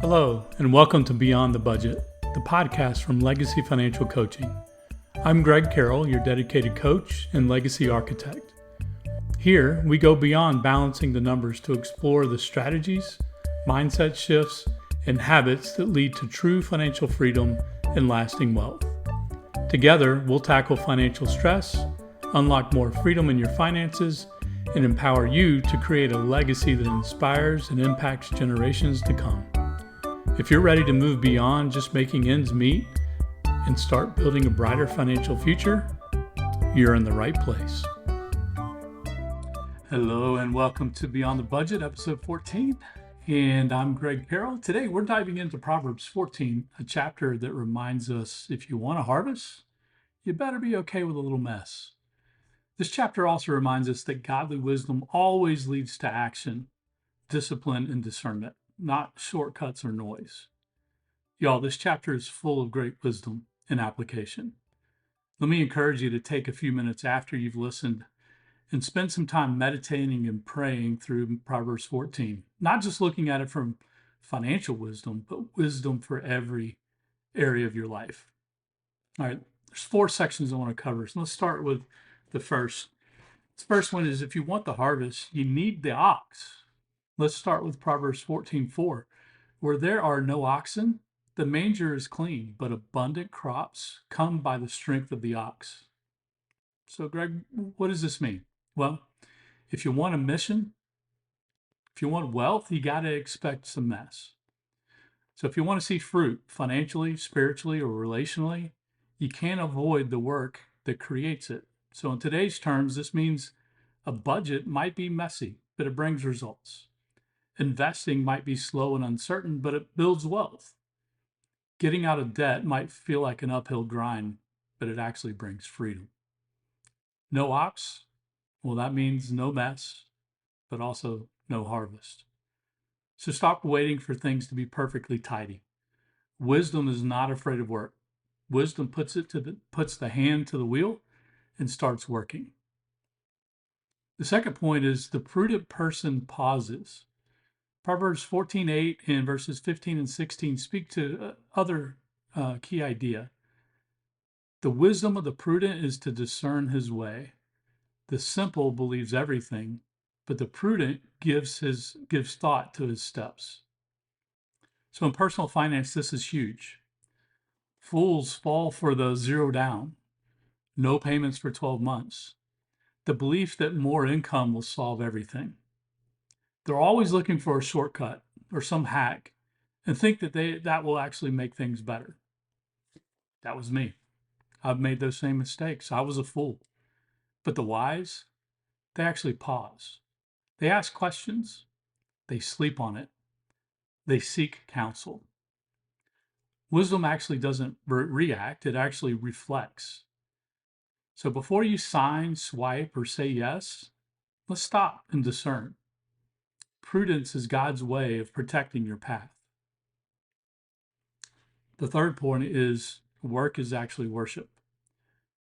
Hello, and welcome to Beyond the Budget, the podcast from Legacy Financial Coaching. I'm Greg Carroll, your dedicated coach and legacy architect. Here, we go beyond balancing the numbers to explore the strategies, mindset shifts, and habits that lead to true financial freedom and lasting wealth. Together, we'll tackle financial stress, unlock more freedom in your finances, and empower you to create a legacy that inspires and impacts generations to come. If you're ready to move beyond just making ends meet and start building a brighter financial future, you're in the right place. Hello and welcome to Beyond the Budget, episode 14. And I'm Greg Carroll. Today we're diving into Proverbs 14, a chapter that reminds us if you want to harvest, you better be okay with a little mess. This chapter also reminds us that godly wisdom always leads to action, discipline, and discernment, not shortcuts or noise. Y'all, this chapter is full of great wisdom and application. Let me encourage you to take a few minutes after you've listened and spend some time meditating and praying through Proverbs 14, not just looking at it from financial wisdom, but wisdom for every area of your life. All right, there's 4 sections I want to cover. So let's start with the first. The first one is if you want the harvest, you need the ox. Let's start with Proverbs 14:4. Where there are no oxen, the manger is clean, but abundant crops come by the strength of the ox. So, Greg, what does this mean? Well, if you want a mission, if you want wealth, you got to expect some mess. So if you want to see fruit financially, spiritually, or relationally, you can't avoid the work that creates it. So in today's terms, this means a budget might be messy, but it brings results. Investing might be slow and uncertain, but it builds wealth. Getting out of debt might feel like an uphill grind, but it actually brings freedom. No ox, well, that means no mess, but also no harvest. So stop waiting for things to be perfectly tidy. Wisdom is not afraid of work. Wisdom puts the hand to the wheel and starts working. The second point is the prudent person pauses. Proverbs 14:8 and verses 15 and 16 speak to other key idea. The wisdom of the prudent is to discern his way. The simple believes everything, but the prudent gives thought to his steps. So in personal finance, this is huge. Fools fall for the 0 down, no payments for 12 months. The belief that more income will solve everything. They're always looking for a shortcut or some hack and think that that will actually make things better. That was me. I've made those same mistakes. I was a fool. But the wise, they actually pause. They ask questions. They sleep on it. They seek counsel. Wisdom actually doesn't react. It actually reflects. So before you sign, swipe, or say yes, let's stop and discern. Prudence is God's way of protecting your path. The third point is work is actually worship.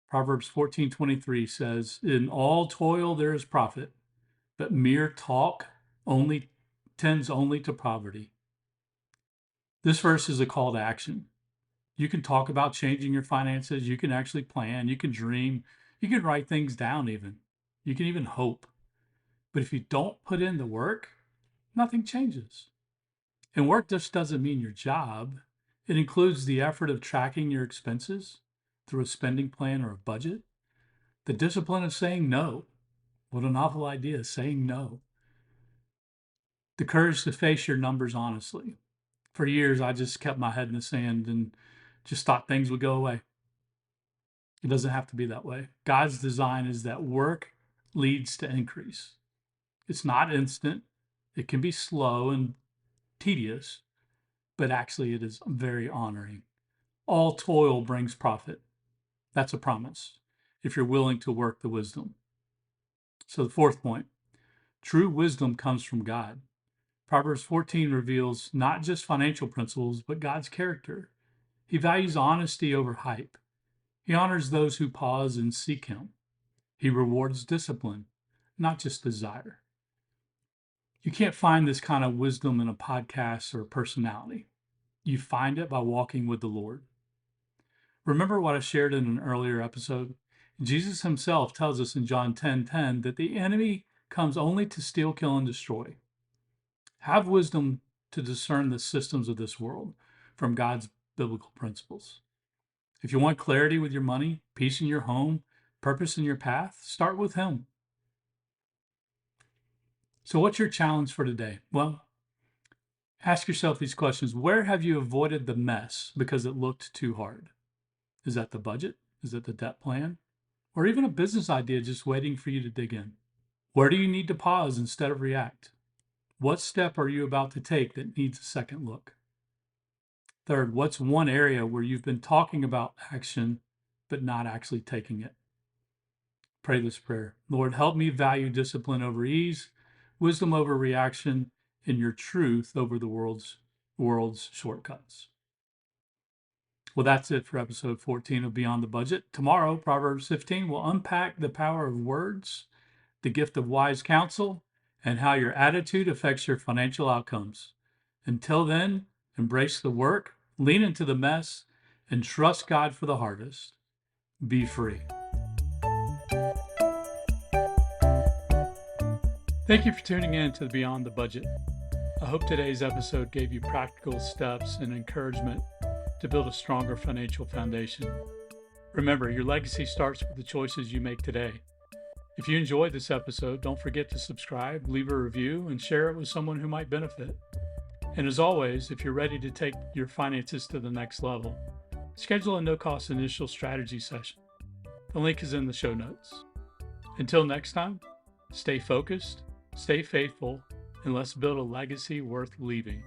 Proverbs 14:23 says, "In all toil there is profit, but mere talk tends only to poverty." This verse is a call to action. You can talk about changing your finances. You can actually plan. You can dream. You can write things down even. You can even hope. But if you don't put in the work, nothing changes. And work just doesn't mean your job. It includes the effort of tracking your expenses through a spending plan or a budget. The discipline of saying no. What a novel idea, saying no. The courage to face your numbers honestly. For years, I just kept my head in the sand and just thought things would go away. It doesn't have to be that way. God's design is that work leads to increase. It's not instant. It can be slow and tedious, but actually it is very honoring. All toil brings profit. That's a promise if you're willing to work the wisdom. So the fourth point, true wisdom comes from God. Proverbs 14 reveals not just financial principles, but God's character. He values honesty over hype. He honors those who pause and seek him. He rewards discipline, not just desire. You can't find this kind of wisdom in a podcast or a personality. You find it by walking with the Lord. Remember what I shared in an earlier episode? Jesus himself tells us in John 10:10 that the enemy comes only to steal, kill, and destroy. Have wisdom to discern the systems of this world from God's biblical principles. If you want clarity with your money, peace in your home, purpose in your path, start with him. So what's your challenge for today? Well, ask yourself these questions. Where have you avoided the mess because it looked too hard? Is that the budget? Is it the debt plan? Or even a business idea just waiting for you to dig in? Where do you need to pause instead of react? What step are you about to take that needs a second look? Third, what's one area where you've been talking about action but not actually taking it? Pray this prayer. Lord, help me value discipline over ease, wisdom over reaction, and your truth over the world's shortcuts. Well, that's it for episode 14 of Beyond the Budget. Tomorrow, Proverbs 15 will unpack the power of words, the gift of wise counsel, and how your attitude affects your financial outcomes. Until then, embrace the work, lean into the mess, and trust God for the harvest. Be free. Thank you for tuning in to Beyond the Budget. I hope today's episode gave you practical steps and encouragement to build a stronger financial foundation. Remember, your legacy starts with the choices you make today. If you enjoyed this episode, don't forget to subscribe, leave a review, and share it with someone who might benefit. And as always, if you're ready to take your finances to the next level, schedule a no-cost initial strategy session. The link is in the show notes. Until next time, stay focused, stay faithful, and let's build a legacy worth leaving.